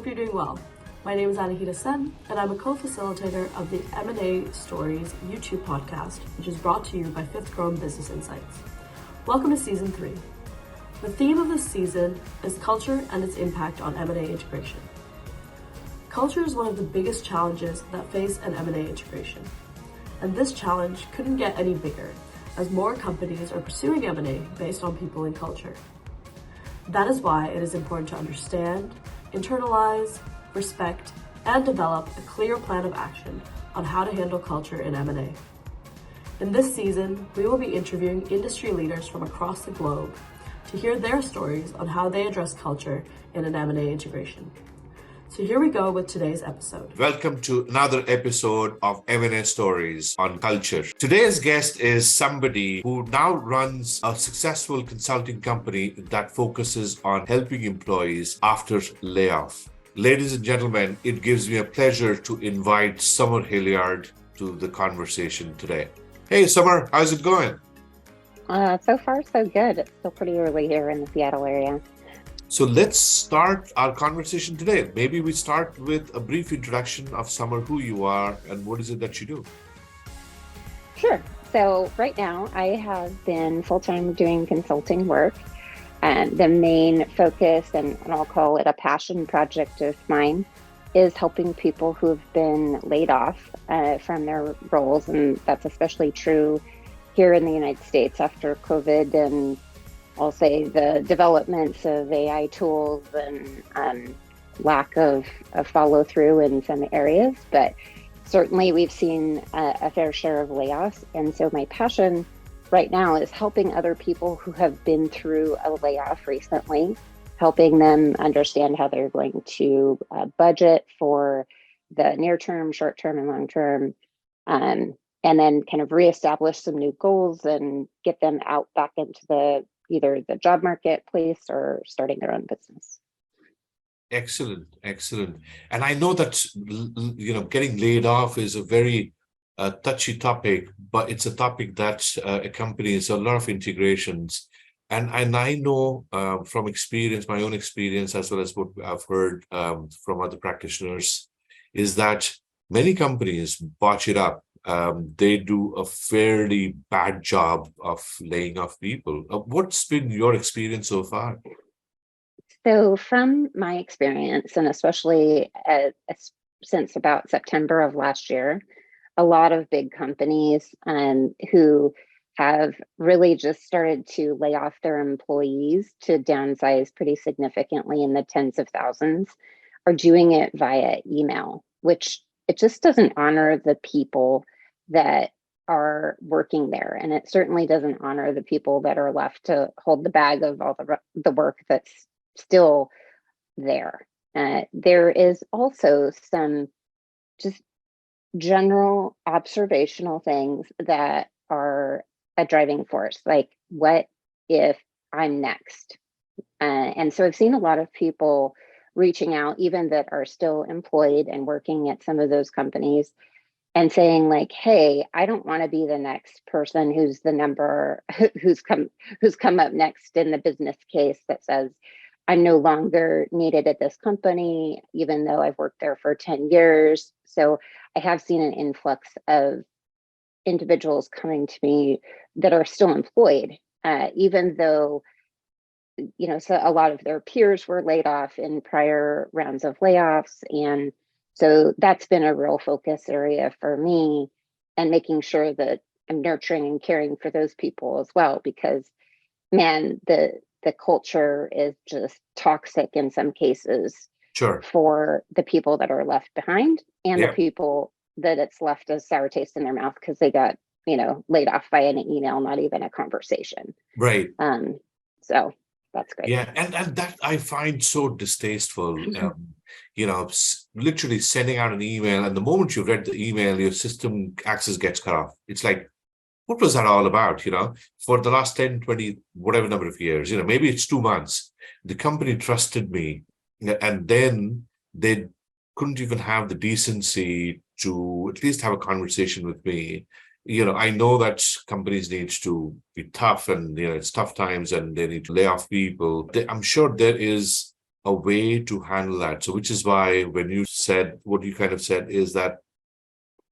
hope you're doing well. My name is Anahita Sen, and I'm a co-facilitator of the M&A Stories YouTube podcast, which is brought to you by Fifth Chrome Business Insights. Welcome to Season 3. The theme of this season is culture and its impact on M&A integration. Culture is one of the biggest challenges that face an M&A integration, and this challenge couldn't get any bigger as more companies are pursuing M&A based on people and culture. That is why it is important to understand, internalize, respect, and develop a clear plan of action on how to handle culture in M&A. In this season, we will be interviewing industry leaders from across the globe to hear their stories on how they address culture in an M&A integration. So here we go with today's episode. Welcome to another episode of M&A Stories on Culture. Today's guest is somebody who now runs a successful consulting company that focuses on helping employees after layoff. Ladies and gentlemen, it gives me a pleasure to invite Summer Hilliard to the conversation today. Hey, Summer, how's it going? So far, so good. It's still pretty early here in the Seattle area. So let's start our conversation today. Maybe we start with a brief introduction of Summer, who you are, and what is it that you do? Sure. So right now, I have been full-time doing consulting work. And the main focus, and I'll call it a passion project of mine, is helping people who have been laid off from their roles. And that's especially true here in the United States after COVID and I'll say the developments of AI tools and lack of follow through in some areas, but certainly we've seen a fair share of layoffs. And so my passion right now is helping other people who have been through a layoff recently, helping them understand how they're going to budget for the near term, short term, and long term, and then kind of reestablish some new goals and get them out back into either the job marketplace or starting their own business. Excellent. And I know that, getting laid off is a very touchy topic, but it's a topic that accompanies a lot of integrations. And I know from experience, my own experience, as well as what I've heard from other practitioners, is that many companies botch it up. They do a fairly bad job of laying off people. What's been your experience so far? So from my experience, and especially since about September of last year, a lot of big companies who have really just started to lay off their employees to downsize pretty significantly in the tens of thousands are doing it via email, which it just doesn't honor the people that are working there. And it certainly doesn't honor the people that are left to hold the bag of all the work that's still there. There is also some just general observational things that are a driving force, like what if I'm next? And so I've seen a lot of people reaching out, even that are still employed and working at some of those companies, and saying like, hey, I don't want to be the next person who's come up next in the business case that says I'm no longer needed at this company, even though I've worked there for 10 years. So I have seen an influx of individuals coming to me that are still employed, even though, so a lot of their peers were laid off in prior rounds of layoffs. And so that's been a real focus area for me, and making sure that I'm nurturing and caring for those people as well, because man, the culture is just toxic in some cases. Sure. For the people that are left behind and the people that it's left a sour taste in their mouth because they got, laid off by an email, not even a conversation. Right. So that's great. Yeah, and that I find so distasteful. Literally sending out an email, and the moment you've read the email, your system access gets cut off. It's like, what was that all about? For the last 10, 20, whatever number of years, maybe it's 2 months. The company trusted me, and then they couldn't even have the decency to at least have a conversation with me. I know that companies need to be tough, and it's tough times and they need to lay off people. I'm sure there is a way to handle that. So, which is why when you said what you kind of said is that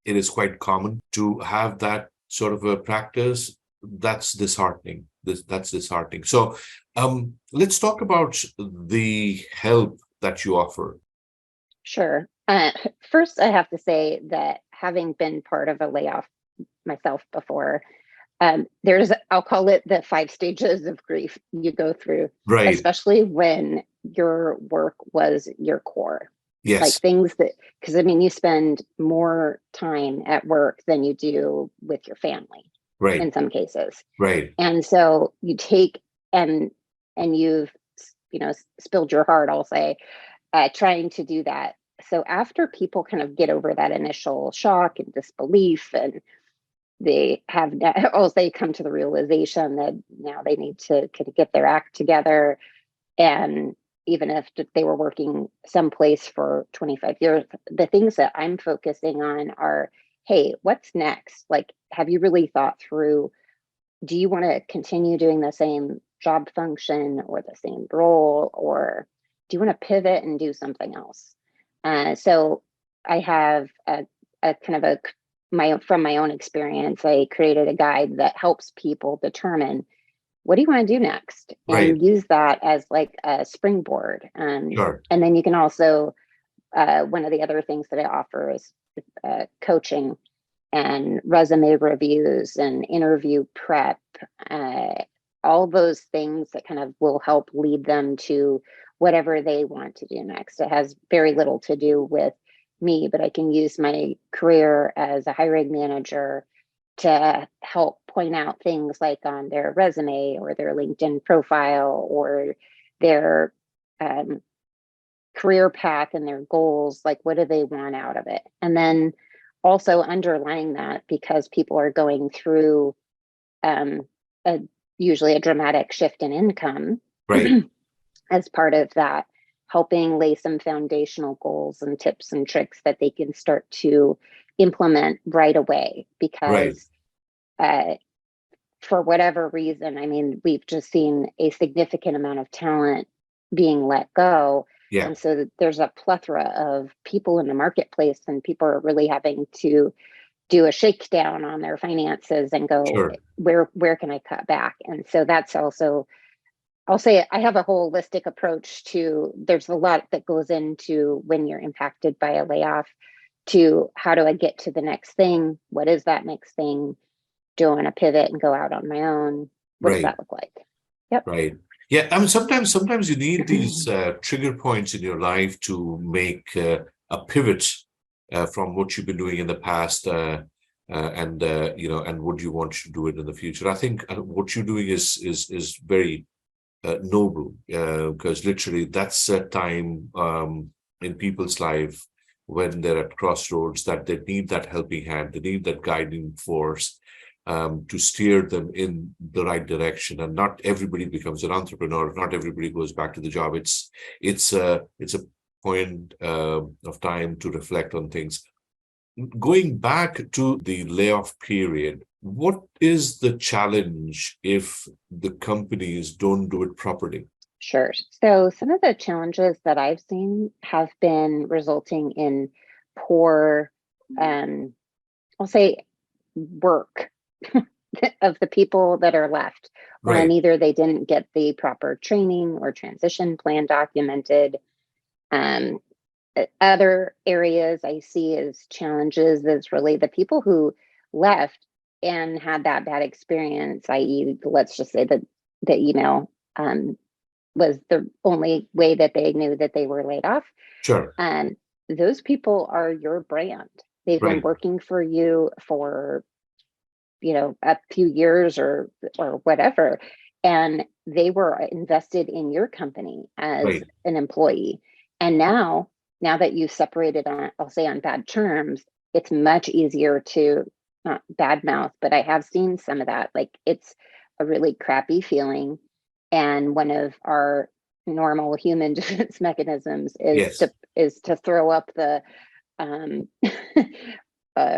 it is quite common to have that sort of a practice. That's disheartening. That's disheartening. So, let's talk about the help that you offer. Sure. First, I have to say that having been part of a layoff myself before, I'll call it the 5 stages of grief you go through, Right. especially when your work was your core. Like Yes. things that, because I mean, you spend more time at work than you do with your family Right. in some cases. Right. And so you take and you've, spilled your heart, I'll say, trying to do that. So after people kind of get over that initial shock and disbelief, and they have they come to the realization that now they need to kind of get their act together. And even if they were working someplace for 25 years, the things that I'm focusing on are, hey, what's next? Like, have you really thought through, do you want to continue doing the same job function or the same role, or do you want to pivot and do something else? So I have a kind of from my own experience, I created a guide that helps people determine, what do you want to do next, Right. and use that as like a springboard. Sure. And then you can also, one of the other things that I offer is coaching and resume reviews and interview prep, all those things that kind of will help lead them to whatever they want to do next. It has very little to do with me, but I can use my career as a hiring manager to help point out things like on their resume or their LinkedIn profile or their career path and their goals. Like, what do they want out of it? And then also underlying that, because people are going through usually a dramatic shift in income, Right. as part of that, helping lay some foundational goals and tips and tricks that they can start to implement right away. Because for whatever reason, I mean, we've just seen a significant amount of talent being let go. Yeah. And so there's a plethora of people in the marketplace, and people are really having to do a shakedown on their finances and go, Sure. where can I cut back? And so that's also, I'll say, I have a holistic approach to, there's a lot that goes into when you're impacted by a layoff, to how do I get to the next thing? What is that next thing? Do I want to pivot and go out on my own? What does Right. that look like? Yep. Right. Yeah. I mean, sometimes you need these trigger points in your life to make a pivot from what you've been doing in the past, and would you want to do it in the future? I think what you're doing is very noble, because literally that's a time in people's life when they're at crossroads, that they need that helping hand, they need that guiding force to steer them in the right direction. And not everybody becomes an entrepreneur. Not everybody goes back to the job. It's a point of time to reflect on things. Going back to the layoff period, what is the challenge if the companies don't do it properly? Sure. So some of the challenges that I've seen have been resulting in poor, I'll say, work of the people that are left. When Right. either they didn't get the proper training or transition plan documented. Other areas I see as challenges is really the people who left and had that bad experience, i.e., let's just say that the email was the only way that they knew that they were laid off. Sure. And those people are your brand. They've been Right. working for you for, a few years or whatever. And they were invested in your company as Right. an employee. And now that you've separated on, I'll say, on bad terms, it's much easier to not badmouth, but I have seen some of that. Like, it's a really crappy feeling. And one of our normal human defense mechanisms is Yes. to throw up the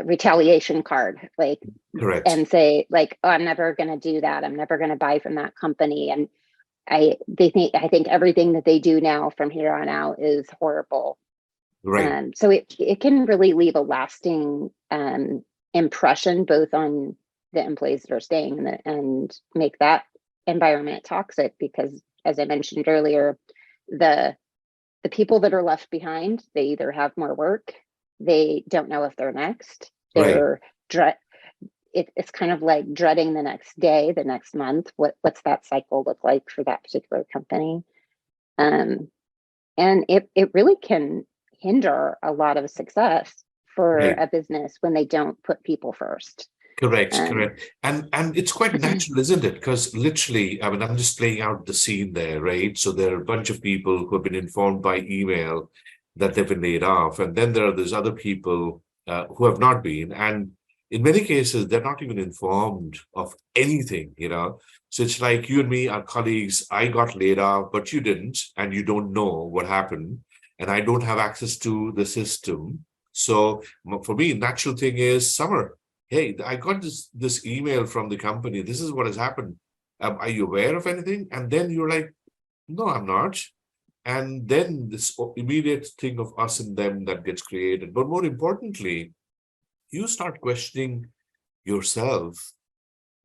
retaliation card, like, Correct. and say, like, oh, I'm never going to do that. I'm never going to buy from that company. And I think everything that they do now from here on out is horrible. Right. So it can really leave a lasting impression both on the employees that are staying and make that environment toxic, because as I mentioned earlier, the people that are left behind, they either have more work, they don't know if they're next, Right. they're it's kind of like dreading the next day, the next month. What's that cycle look like for that particular company? And it really can hinder a lot of success for Right. a business when they don't put people first. Correct, Um, correct. And it's quite natural, isn't it? Because literally, I mean, I'm just playing out the scene there, right? So there are a bunch of people who have been informed by email that they've been laid off. And then there are these other people who have not been. And in many cases, they're not even informed of anything. So it's like you and me are colleagues. I got laid off, but you didn't, and you don't know what happened. And I don't have access to the system. So for me, natural thing is, Summer, hey, I got this email from the company. This is what has happened. Are you aware of anything? And then you're like, no, I'm not. And then this immediate thing of us and them that gets created. But more importantly, you start questioning yourself,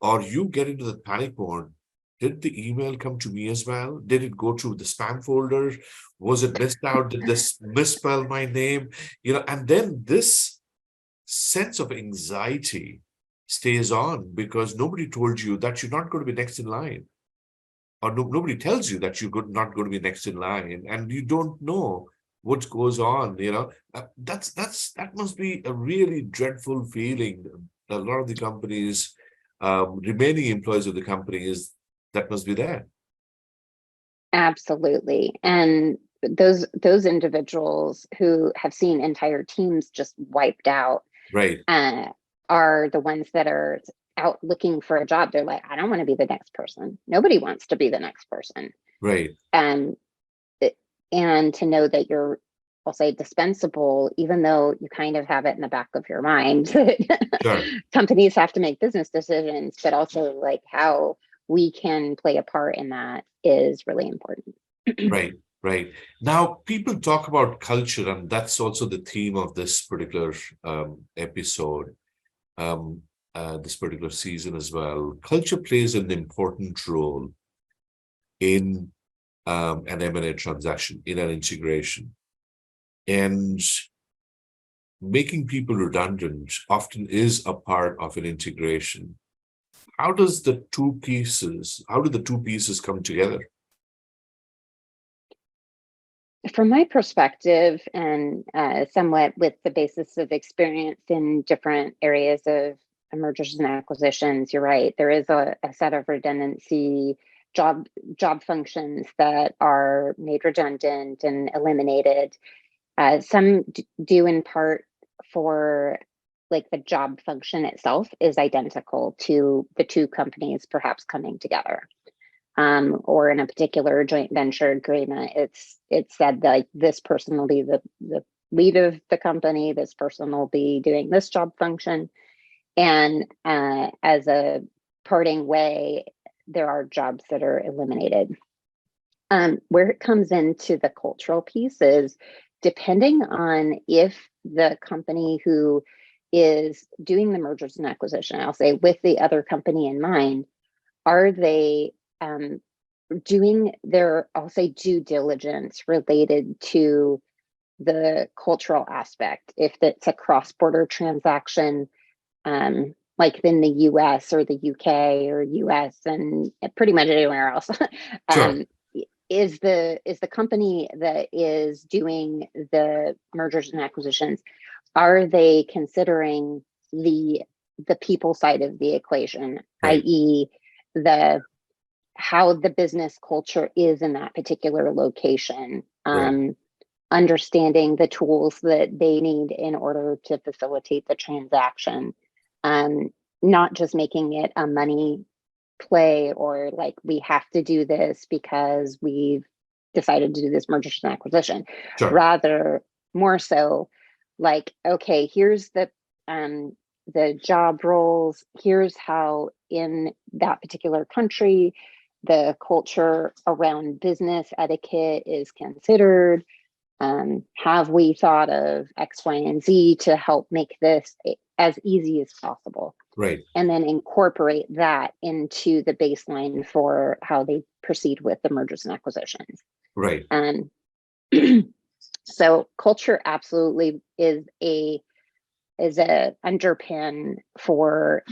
or you get into the panic mode. Did the email come to me as well? Did it go to the spam folder? Was it missed out? Did this misspell my name? And then this sense of anxiety stays on because nobody told you that you're not going to be next in line, or nobody tells you that you're not going to be next in line, and you don't know what goes on. That must be a really dreadful feeling. A lot of the companies, remaining employees of the companies, that must be there. Absolutely. And those individuals who have seen entire teams just wiped out Right. are the ones that are out looking for a job. They're like, I don't want to be the next person. Nobody wants to be the next person. Right. And and to know that you're, I'll say, dispensable, even though you kind of have it in the back of your mind. Sure. Companies have to make business decisions, but also like how we can play a part in that is really important. Right. Right. Now, people talk about culture, and that's also the theme of this particular episode, this particular season as well. Culture plays an important role in an M&A transaction, in an integration. And making people redundant often is a part of an integration. How do the two pieces come together? From my perspective, and somewhat with the basis of experience in different areas of mergers and acquisitions, you're right. There is a set of redundancy job functions that are made redundant and eliminated. Some do in part for, like, the job function itself is identical to the two companies perhaps coming together. Or in a particular joint venture agreement, it's said that, like, this person will be the lead of the company, this person will be doing this job function, and as a parting way, there are jobs that are eliminated. Where it comes into the cultural piece is, depending on if the company who is doing the mergers and acquisition, I'll say, with the other company in mind, are they doing their, I'll say, due diligence related to the cultural aspect? If it's a cross-border transaction, like in the US or the UK or US and pretty much anywhere else, Sure. is the company that is doing the mergers and acquisitions, are they considering the people side of the equation, Right. i.e. how the business culture is in that particular location, Right. understanding the tools that they need in order to facilitate the transaction, not just making it a money play, or like, we have to do this because we've decided to do this mergers and acquisition. Sure. Rather, more so like, okay, here's the job roles, here's how in that particular country the culture around business etiquette is considered. Have we thought of X, Y, and Z to help make this as easy as possible? Right. And then incorporate that into the baseline for how they proceed with the mergers and acquisitions. Right. So culture absolutely is a underpin for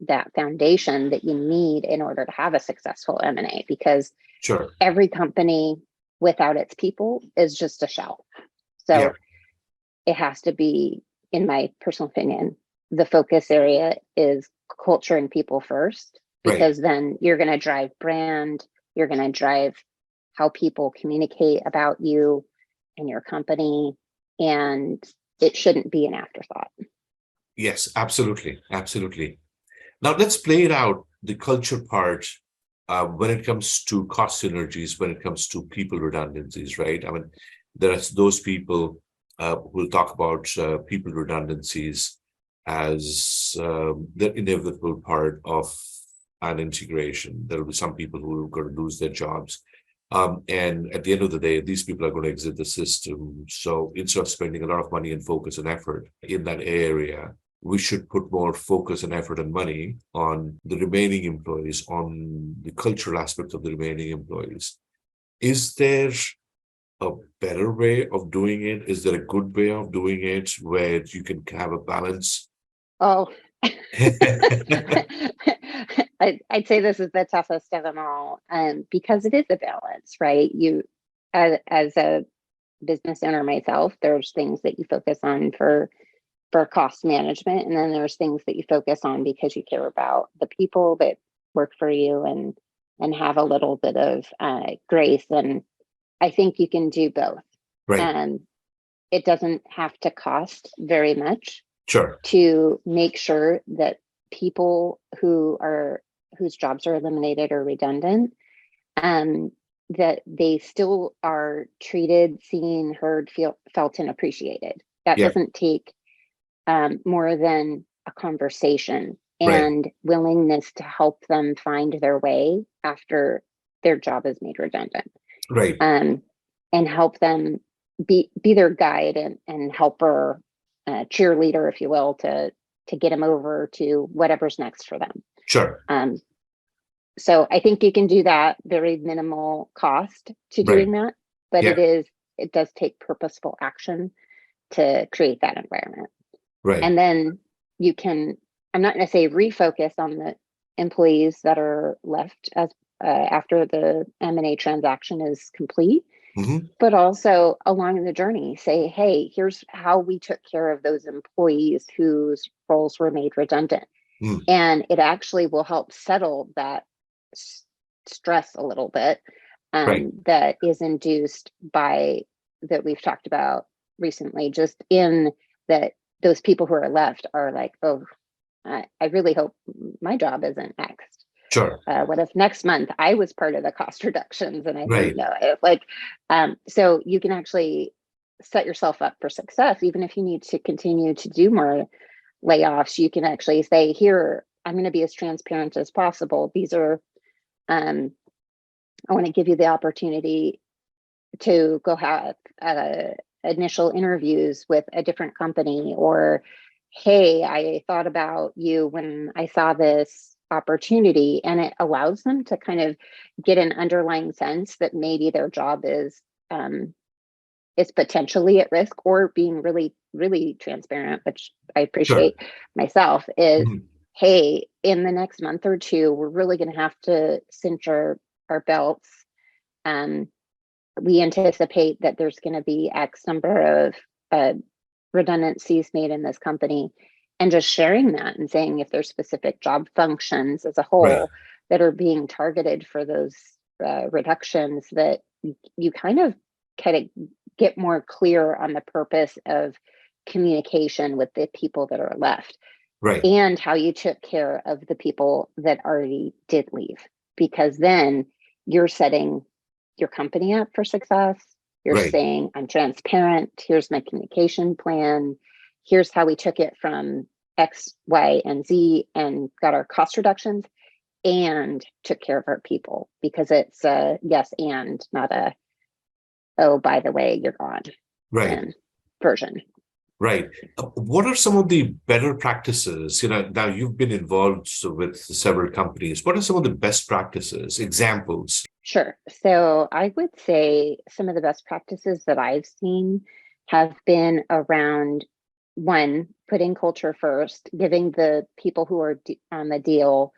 that foundation that you need in order to have a successful M&A, because Sure. every company without its people is just a shell. So it has to be, in my personal opinion, the focus area is culture and people first, because then you're going to drive brand, you're going to drive how people communicate about you and your company, and it shouldn't be an afterthought. Yes, absolutely. Absolutely. Now let's play it out, the culture part, when it comes to cost synergies, when it comes to people redundancies, right? I mean, there are those people who will talk about people redundancies as the inevitable part of an integration. There will be some people who are going to lose their jobs. And at the end of the day, these people are going to exit the system. So instead of spending a lot of money and focus and effort in that area, we should put more focus and effort and money on the remaining employees, on the cultural aspects of the remaining employees. Is there a better way of doing it? Is there a good way of doing it where you can have a balance? Oh, I'd say this is the toughest of them all, because it is a balance, right? You, as a business owner myself, there's things that you focus on for cost management, and then there's things that you focus on because you care about the people that work for you and have a little bit of grace. And I think you can do both. Right. It doesn't have to cost very much. Sure. To make sure that people whose jobs are eliminated or redundant, that they still are treated, seen, heard, felt, and appreciated. That doesn't take more than a conversation and willingness to help them find their way after their job is made redundant. Right. And help them be their guide and helper, cheerleader, if you will, to get them over to whatever's next for them. Sure. So I think you can do that, very minimal cost to doing that, but it does take purposeful action to create that environment. Right. And then you can, I'm not going to say refocus on the employees that are left as after the M&A transaction is complete, but also along the journey say, hey, here's how we took care of those employees whose roles were made redundant. And it actually will help settle that stress a little bit that is induced by, that we've talked about recently, just in that those people who are left are like, oh, I really hope my job isn't next. Sure. What if next month I was part of the cost reductions and I didn't know it? So you can actually set yourself up for success. Even if you need to continue to do more layoffs, you can actually say, here, I'm going to be as transparent as possible. These are, I want to give you the opportunity to go have initial interviews with a different company, or, hey, I thought about you when I saw this opportunity. And it allows them to kind of get an underlying sense that maybe their job is potentially at risk, or being really, really transparent, which I appreciate myself, is, hey, in the next month or two, we're really going to have to cinch our belts. We anticipate that there's going to be X number of redundancies made in this company, and just sharing that and saying if there's specific job functions as a whole that are being targeted for those reductions, that you kind of get more clear on the purpose of communication with the people that are left, and how you took care of the people that already did leave, because then you're setting your company up for success. You're saying, I'm transparent. Here's my communication plan. Here's how we took it from X, Y, and Z and got our cost reductions. and took care of our people, because it's a yes and, not a, oh, by the way, you're gone Right. version. Right. What are some of the better practices? Now you've been involved with several companies. What are some of the best practices, examples? Sure. So I would say some of the best practices that I've seen have been around, one, putting culture first, giving the people who are on the deal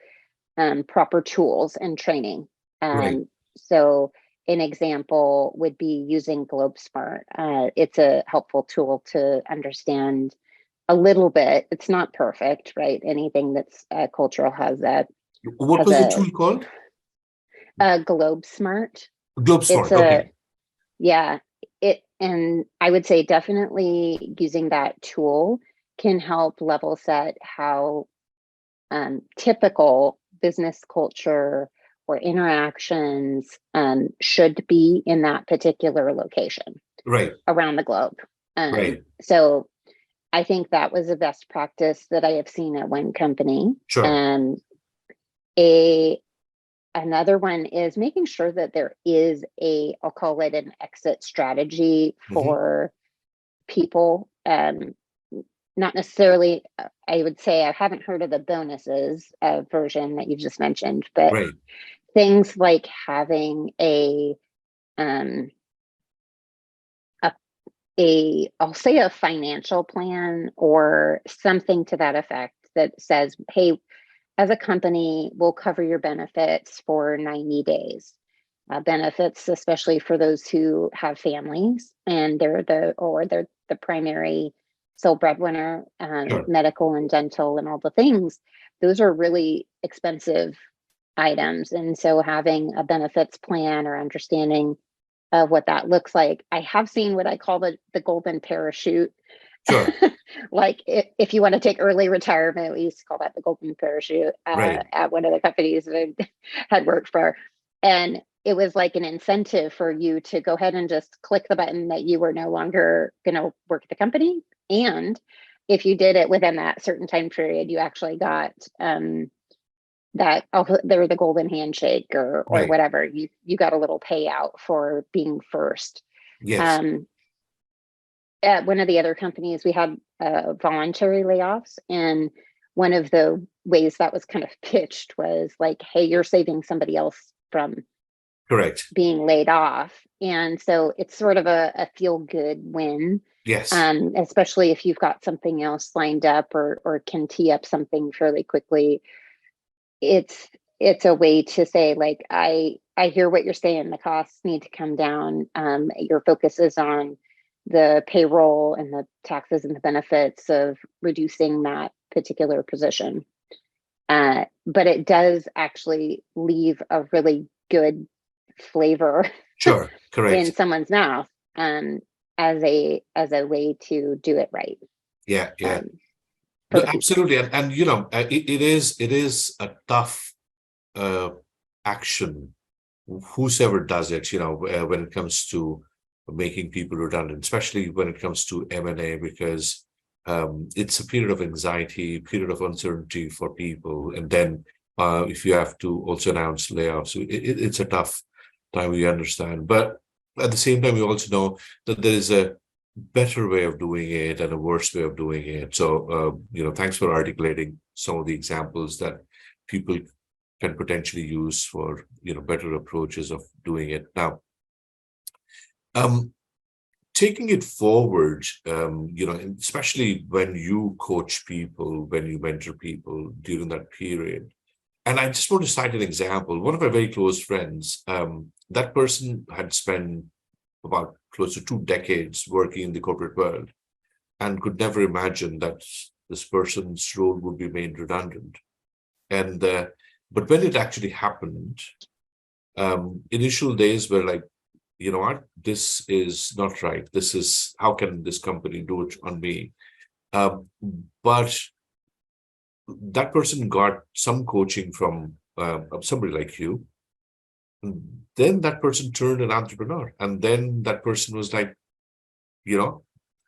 proper tools and training. Right. So an example would be using GlobeSmart. It's a helpful tool to understand a little bit. It's not perfect, right? Anything that's cultural has What was the tool called? GlobeSmart. It's GlobeSmart. a Okay. Yeah, and I would say definitely using that tool can help level set how typical business culture or interactions should be in that particular location Right. around the globe. Right. So I think that was a best practice that I have seen at one company. Sure. Another one is making sure that there is I'll call it an exit strategy for people. Not necessarily, I would say I haven't heard of the bonuses version that you just mentioned, but Right. things like having I'll say a financial plan or something to that effect that says, hey, as a company, we'll cover your benefits for 90 days. Benefits, especially for those who have families and they're the primary sole breadwinner, Sure. medical and dental and all the things. Those are really expensive items. And so having a benefits plan or understanding of what that looks like. I have seen what I call the golden parachute. Sure. Like if you want to take early retirement, we used to call that the golden parachute Right. at one of the companies that I had worked for. And it was like an incentive for you to go ahead and just click the button that you were no longer going to work at the company. And if you did it within that certain time period, you actually got there was the golden handshake or Right. whatever. You got a little payout for being first. Yes. At one of the other companies, we had voluntary layoffs, and one of the ways that was kind of pitched was like, hey, you're saving somebody else from Correct. being laid off. And so it's sort of a feel good win. Yes. Especially if you've got something else lined up or can tee up something fairly quickly. It's a way to say, like, I hear what you're saying, the costs need to come down. Your focus is on the payroll and the taxes and the benefits of reducing that particular position. But it does actually leave a really good flavor Sure. Correct. in someone's mouth as a way to do it right. Yeah. Yeah. No, absolutely. And it is a tough action, whosoever does it, when it comes to making people redundant, especially when it comes to M&A, because it's a period of anxiety, period of uncertainty for people. And then if you have to also announce layoffs, it's a tough time, we understand. But at the same time, we also know that there is a better way of doing it and a worse way of doing it. So, thanks for articulating some of the examples that people can potentially use for, better approaches of doing it. Now, taking it forward, especially when you coach people, when you mentor people during that period. And I just want to cite an example. One of my very close friends, that person had spent about close to 2 decades working in the corporate world and could never imagine that this person's role would be made redundant. And but when it actually happened, initial days were like, you know what, this is not right. This is, how can this company do it on me? But that person got some coaching from somebody like you. Then that person turned an entrepreneur. And then that person was like,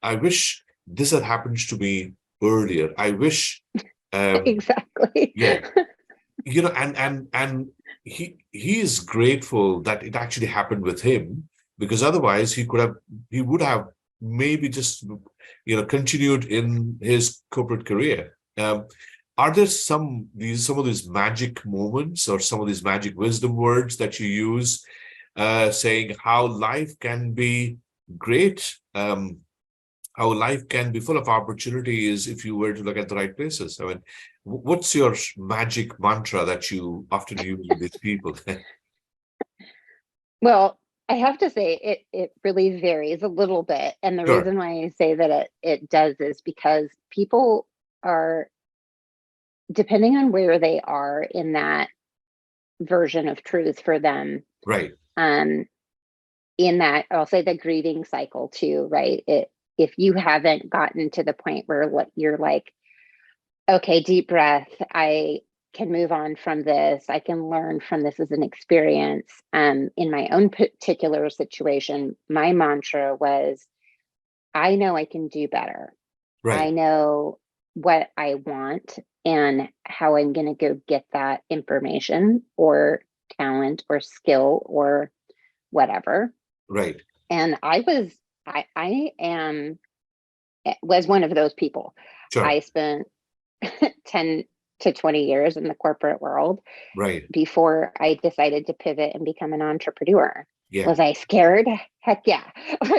I wish this had happened to me earlier. I wish. exactly. Yeah. and he is grateful that it actually happened with him, because otherwise he would have maybe just continued in his corporate career. Are there some of these magic moments or some of these magic wisdom words that you use, saying how life can be great, how life can be full of opportunities if you were to look at the right places? I mean, what's your magic mantra that you often use with these people? Well, I have to say it really varies a little bit. And the Sure. reason why I say that it does is because people are, depending on where they are in that version of truth for them, Right. um, in that, I'll say the grieving cycle too, right? If you haven't gotten to the point where what you're like, okay, deep breath, I can move on from this, I can learn from this as an experience. In my own particular situation, my mantra was, I know I can do better. I Right. know what I want and how I'm going to go get that information or talent or skill or whatever. Right. And I am was one of those people. Sure. I spent 10 to 20 years in the corporate world Right. before I decided to pivot and become an entrepreneur. Yeah. Was I scared? Heck yeah.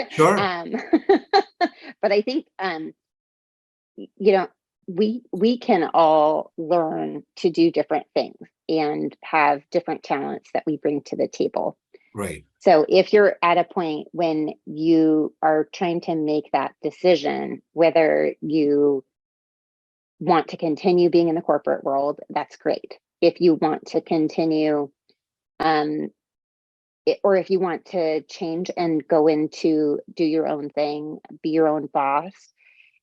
Sure. um, but I think you know, we can all learn to do different things and have different talents that we bring to the table. Right. So if you're at a point when you are trying to make that decision, whether you want to continue being in the corporate world, that's great. If you want to continue, um, or if you want to change and go into do your own thing, be your own boss,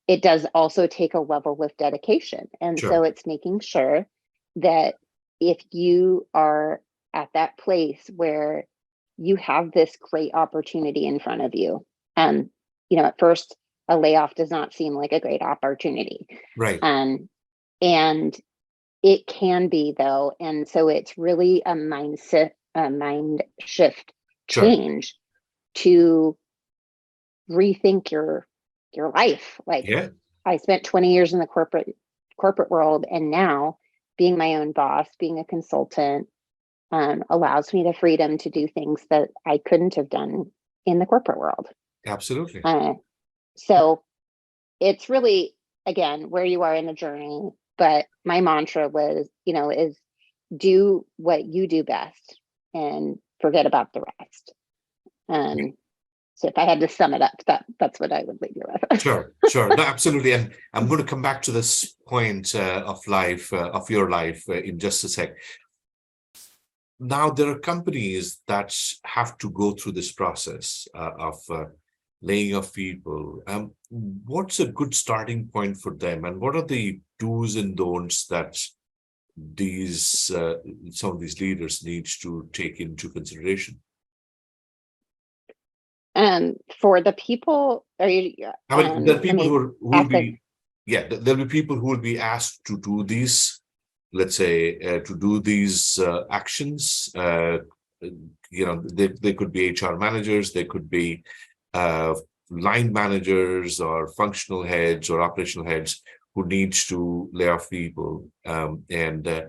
it does also take a level of dedication. And so Sure. it's making sure that if you are at that place where you have this great opportunity in front of you, at first a layoff does not seem like a great opportunity. Right. Um, and it can be though. And so it's really a mindset, a mind shift Sure. change to rethink your life. Like, Yeah. I spent 20 years in the corporate world, and now being my own boss, being a consultant, allows me the freedom to do things that I couldn't have done in the corporate world. Absolutely. So it's really, again, where you are in the journey. But my mantra was, is do what you do best and forget about the rest. So if I had to sum it up, that's what I would leave you with. Sure. Sure. No, absolutely. And I'm going to come back to this point of life, of your life, in just a sec. Now, there are companies that have to go through this process of laying off people. What's a good starting point for them, and what are the do's and don'ts that some of these leaders need to take into consideration? For the people, are you? I mean, there are Let people me who will ask a be, yeah, there'll be people who will be asked to do these, let's say, to do these actions. They could be HR managers, they could be uh, line managers or functional heads or operational heads who needs to lay off people, and this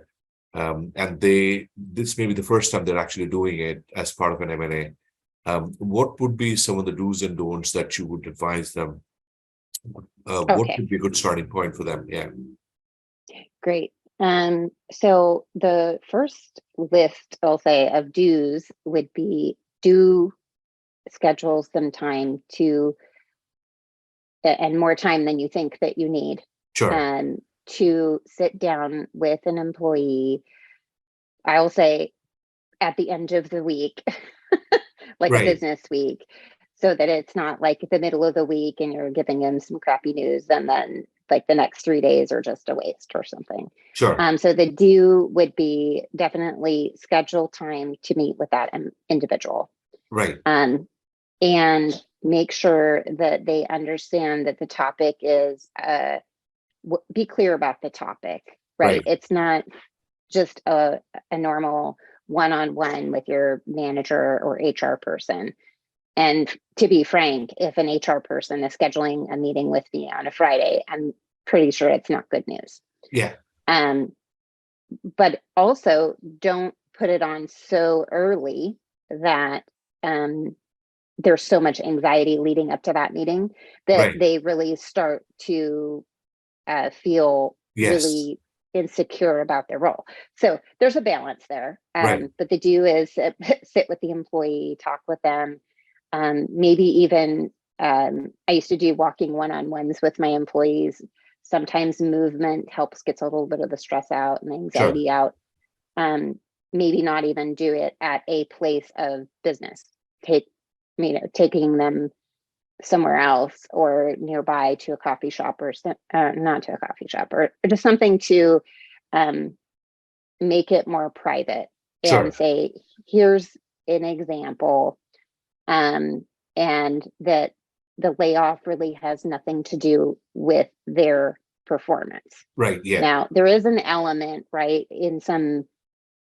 may be the first time they're actually doing it as part of an M&A. What would be some of the do's and don'ts that you would advise them? What Okay, would be a good starting point for them? Yeah. great. So the first list I'll say of do's would be do schedule some time to, and more time than you think that you need, Sure. to sit down with an employee. I'll say at the end of the week, like a Right. business week, so that it's not like the middle of the week and you're giving them some crappy news and then like the next 3 days are just a waste or something. Sure. So the do would be definitely schedule time to meet with that individual, Right. and make sure that they understand that the topic is, be clear about the topic, right? Right. It's not just a normal one-on-one with your manager or HR person. And to be frank, if an HR person is scheduling a meeting with me on a Friday, I'm pretty sure it's not good news. Yeah. But also don't put it on so early that there's so much anxiety leading up to that meeting that Right. they really start to feel Yes. really insecure about their role. So there's a balance there. Right. But the do is sit with the employee, talk with them. Maybe even I used to do walking one-on-ones with my employees. Sometimes movement helps gets a little bit of the stress out and anxiety out. Maybe not even do it at a place of business. Taking them somewhere else or nearby to a coffee shop or not to a coffee shop or just something to make it more private and say, here's an example, and that the layoff really has nothing to do with their performance. Right. Yeah. Now, there is an element, right, in some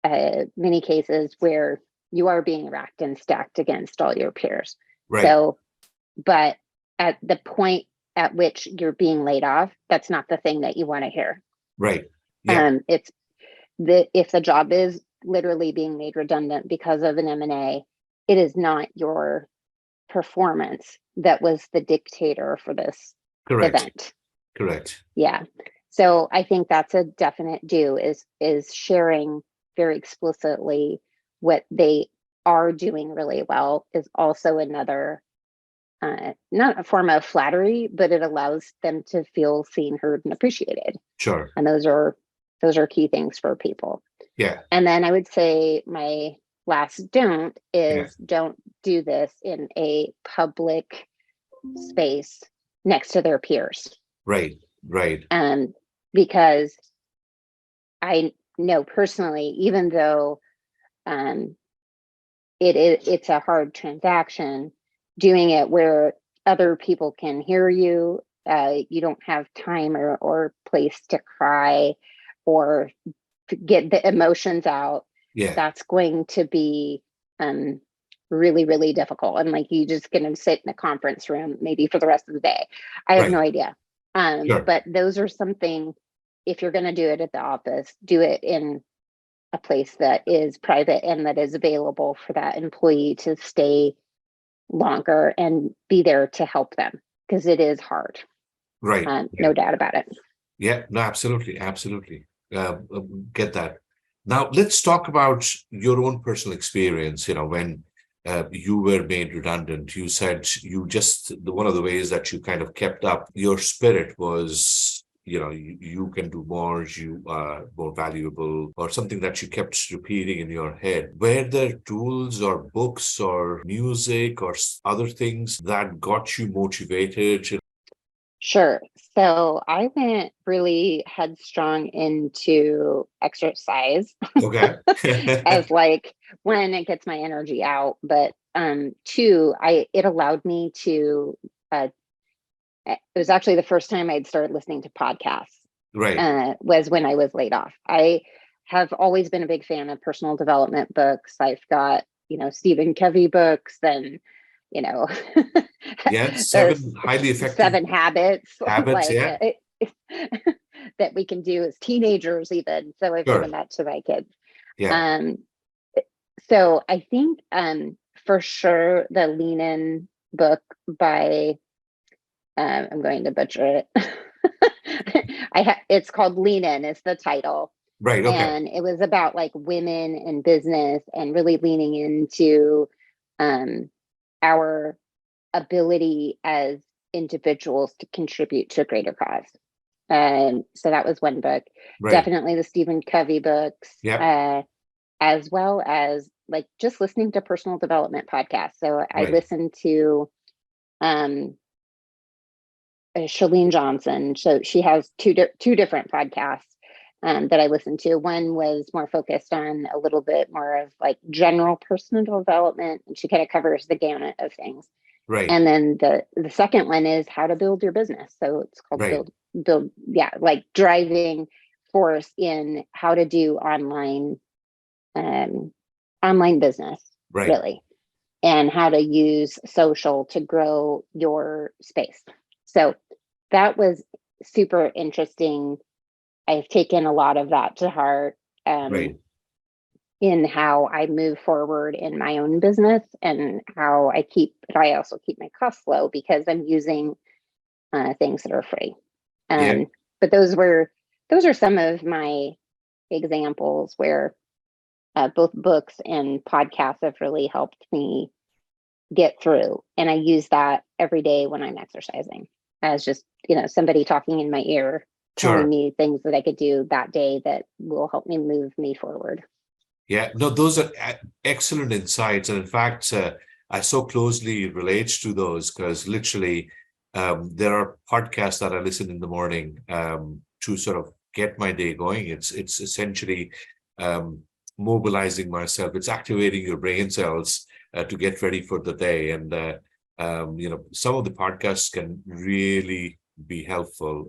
many cases where you are being racked and stacked against all your peers. Right. So, but at the point at which you're being laid off, that's not the thing that you want to hear. Right. Yeah. It's if the job is literally being made redundant because of an M&A, it is not your performance that was the dictator for this event. Correct. Yeah. So I think that's a definite do is sharing very explicitly what they are doing really well is also another, not a form of flattery, but it allows them to feel seen, heard, and appreciated. Sure. And those are key things for people. Yeah. And then I would say my last don't is don't do this in a public space next to their peers. Right. Right. Because I know personally, even though it's a hard transaction, doing it where other people can hear you, you don't have time or place to cry or to get the emotions out. Yeah. That's going to be really, really difficult. And like you just gonna sit in a conference room maybe for the rest of the day. I have no idea. But those are something, if you're gonna do it at the office, do it in a place that is private and that is available for that employee to stay longer and be there to help them, because it is hard. Right. No doubt about it. Yeah, no, absolutely. Absolutely. Get that. Now, let's talk about your own personal experience. When you were made redundant, you said one of the ways that you kind of kept up your spirit was, you can do more, you are more valuable, or something that you kept repeating in your head. Were there tools or books or music or other things that got you motivated? Sure. So I went really headstrong into exercise. Okay. As like when it gets my energy out. But two, it allowed me to it was actually the first time I'd started listening to podcasts. Right. Was when I was laid off. I have always been a big fan of personal development books. I've got, Stephen Covey books and Yeah, 7 highly effective 7 habits habits. Yeah. that we can do as teenagers even. So I've given that to my kids. Yeah. So I think for sure the Lean In book by I'm going to butcher it. It's called Lean In is the title. Right. Okay. And it was about like women in business and really leaning into our ability as individuals to contribute to a greater cause. So that was one book. Right. Definitely the Stephen Covey books. Yeah. As well as like just listening to personal development podcasts. So I listened to Chalene Johnson. So she has two different podcasts that I listened to. One was more focused on a little bit more of like general personal development, and she kind of covers the gamut of things. Right. And then the second one is how to build your business. So it's called build. Yeah, like driving force in how to do online business, Right. really, and how to use social to grow your space. So that was super interesting. I've taken a lot of that to heart Right. in how I move forward in my own business, and how I also keep my costs low because I'm using things that are free. Yeah. But those are some of my examples where both books and podcasts have really helped me get through. And I use that every day when I'm exercising as just, somebody talking in my ear, telling Sure. me things that I could do that day that will help me move me forward. Yeah, no, those are excellent insights. And in fact, I so closely relate to those because literally there are podcasts that I listen in the morning to sort of get my day going. It's essentially mobilizing myself. It's activating your brain cells to get ready for the day. And, some of the podcasts can really be helpful.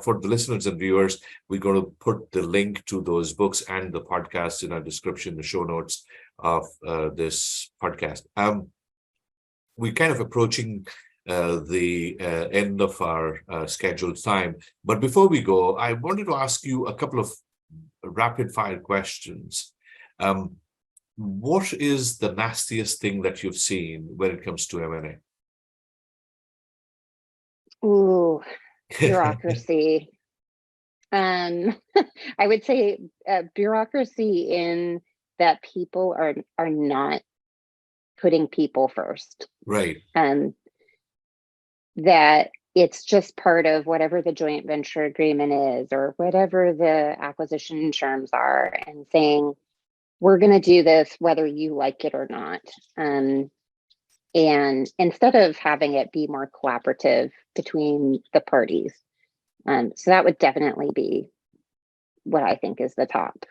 For the listeners and viewers, we're going to put the link to those books and the podcast in our description, the show notes of this podcast. We're kind of approaching the end of our scheduled time. But before we go, I wanted to ask you a couple of rapid fire questions. What is the nastiest thing that you've seen when it comes to M&A? Ooh, bureaucracy. I would say bureaucracy in that people are not putting people first. Right. That it's just part of whatever the joint venture agreement is or whatever the acquisition terms are, and saying, we're going to do this whether you like it or not. And instead of having it be more collaborative between the parties. So that would definitely be what I think is the top.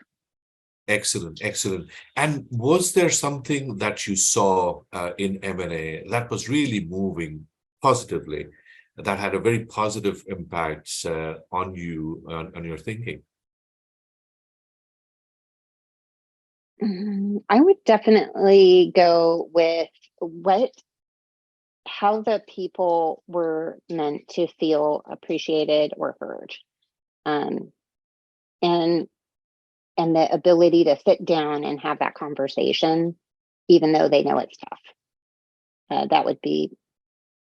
Excellent, excellent. And was there something that you saw in M&A that was really moving positively, that had a very positive impact on you, on your thinking? I would definitely go with how the people were meant to feel appreciated or heard. And the ability to sit down and have that conversation, even though they know it's tough. That would be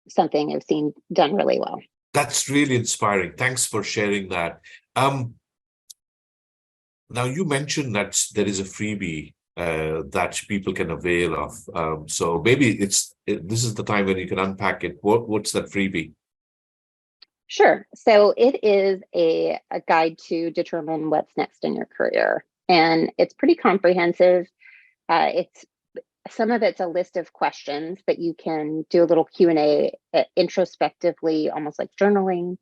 something I've seen done really well. That's really inspiring. Thanks for sharing that. Now, you mentioned that there is a freebie that people can avail of. So maybe this is the time when you can unpack it. What's that freebie? Sure. So it is a guide to determine what's next in your career. And it's pretty comprehensive. Some of it's a list of questions that you can do a little Q&A introspectively, almost like journaling,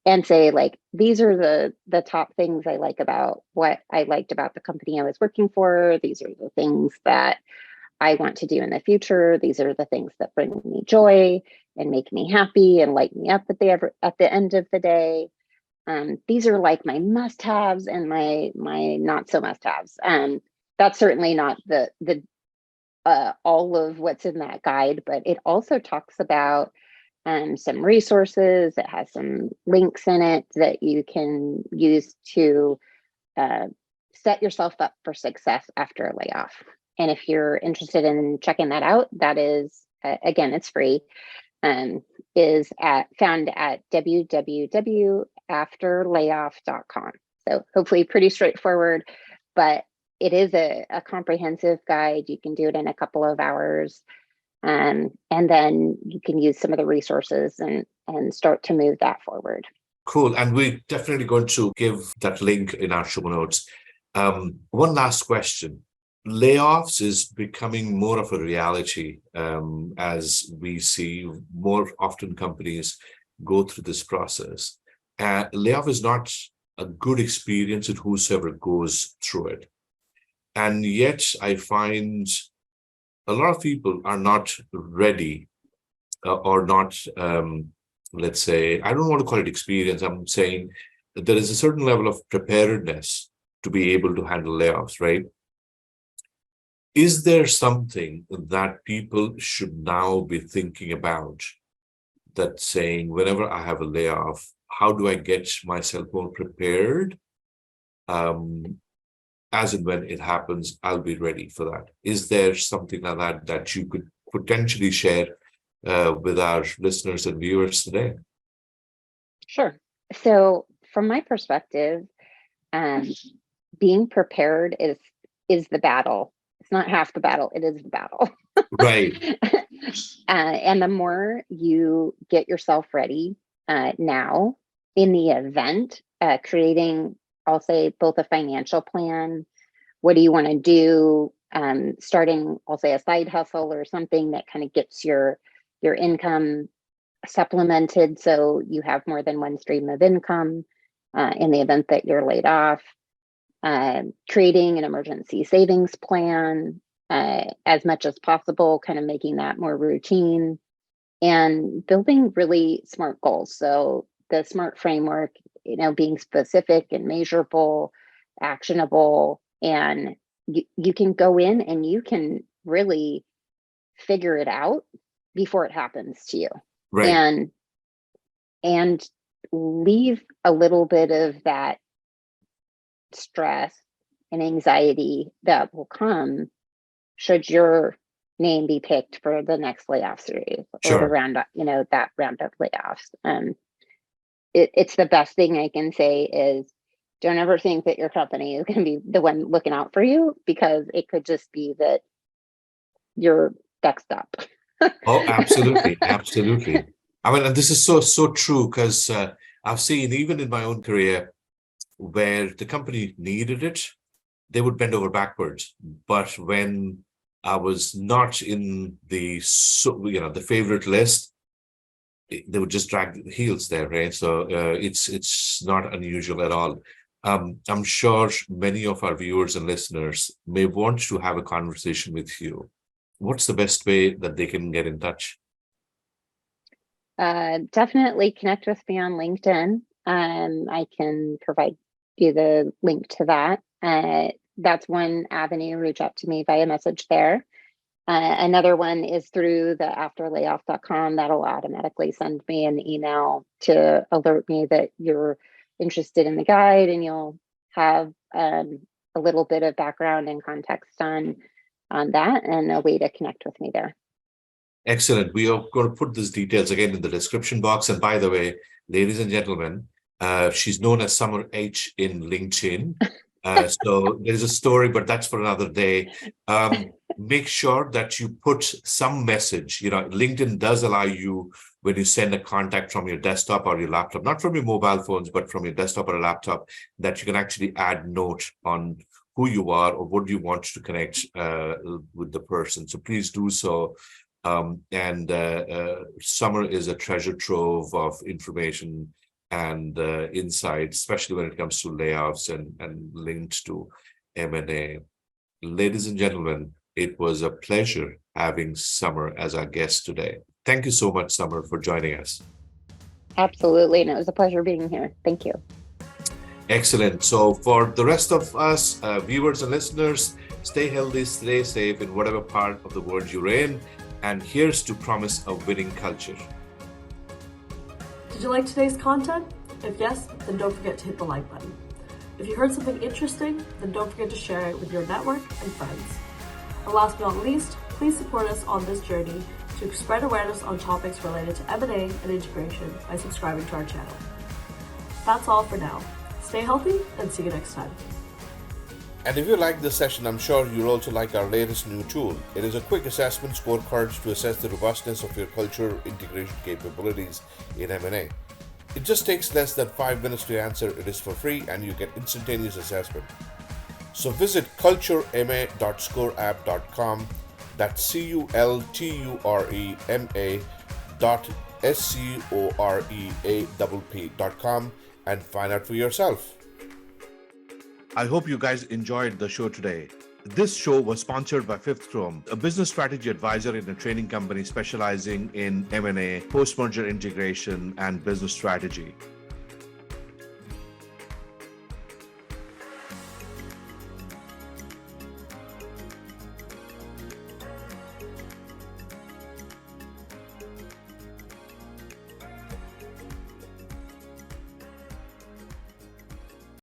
and say, like, these are the top things I like about what I liked about the company I was working for. These are the things that I want to do in the future. These are the things that bring me joy and make me happy and light me up at the end of the day. These are like my must-haves and my not so must-haves. That's certainly not the all of what's in that guide, but it also talks about some resources. It has some links in it that you can use to set yourself up for success after a layoff. And if you're interested in checking that out, that is, again, it's free, is found at www.afterlayoff.com. So hopefully pretty straightforward, but it is a comprehensive guide. You can do it in a couple of hours. And then you can use some of the resources and start to move that forward. Cool. And we're definitely going to give that link in our show notes. One last question. Layoffs is becoming more of a reality as we see more often companies go through this process. Layoff is not a good experience with whosoever goes through it. And yet I find a lot of people are not ready or not, let's say, I don't want to call it experience. I'm saying there is a certain level of preparedness to be able to handle layoffs, right? Is there something that people should now be thinking about, that saying, whenever I have a layoff, how do I get myself more prepared? As and when it happens, I'll be ready for that. Is there something like that that you could potentially share with our listeners and viewers today? Sure. So from my perspective, being prepared is the battle. It's not half the battle, it is the battle. Right. And the more you get yourself ready now in the event, creating, I'll say, both a financial plan, what do you want to do, starting, I'll say, a side hustle or something that kind of gets your income supplemented so you have more than one stream of income in the event that you're laid off, creating an emergency savings plan as much as possible, kind of making that more routine, and building really smart goals. So the SMART framework, being specific and measurable, actionable, and you can go in and you can really figure it out before it happens to you. Right. And leave a little bit of that stress and anxiety that will come should your name be picked for the next layoff series or the round, that round of layoffs. It's the best thing I can say is, don't ever think that your company is going to be the one looking out for you, because it could just be that you're next up. Oh, absolutely. Absolutely. I mean, and this is so true, because I've seen, even in my own career, where the company needed it, they would bend over backwards. But when I was not in the favorite list, they would just drag the heels there, right? So it's not unusual at all. I'm sure many of our viewers and listeners may want to have a conversation with you. What's the best way that they can get in touch? Definitely connect with me on LinkedIn. I can provide you the link to that. That's one avenue. Reach out to me via message there. Another one is through the afterlayoff.com. That'll automatically send me an email to alert me that you're interested in the guide, and you'll have a little bit of background and context on that, and a way to connect with me there. Excellent. We are going to put these details again in the description box. And by the way, ladies and gentlemen, she's known as Summer H in LinkedIn. So there's a story, but that's for another day. Make sure that you put some message. LinkedIn does allow you, when you send a contact from your desktop or your laptop, not from your mobile phones, but from your desktop or a laptop, that you can actually add note on who you are or what you want to connect with the person. So please do so. Summer is a treasure trove of information and insights, especially when it comes to layoffs and linked to M&A. Ladies and gentlemen, it was a pleasure having Summer as our guest today. Thank you so much, Summer, for joining us. Absolutely, and it was a pleasure being here. Thank you. Excellent. So for the rest of us, viewers and listeners, stay healthy, stay safe in whatever part of the world you're in, and here's to promise a winning culture. Did you like today's content? If yes, then don't forget to hit the like button. If you heard something interesting, then don't forget to share it with your network and friends. And last but not least, please support us on this journey to spread awareness on topics related to M&A and integration by subscribing to our channel. That's all for now. Stay healthy and see you next time. And if you like this session, I'm sure you'll also like our latest new tool. It is a quick assessment scorecard to assess the robustness of your culture integration capabilities in M&A. It just takes less than 5 minutes to answer. It is for free and you get instantaneous assessment. So visit culturema.scoreapp.com. That's culturema.scoreapp.com and find out for yourself. I hope you guys enjoyed the show today. This show was sponsored by Fifth Chrome, a business strategy advisor in a training company specializing in M&A, post-merger integration, and business strategy.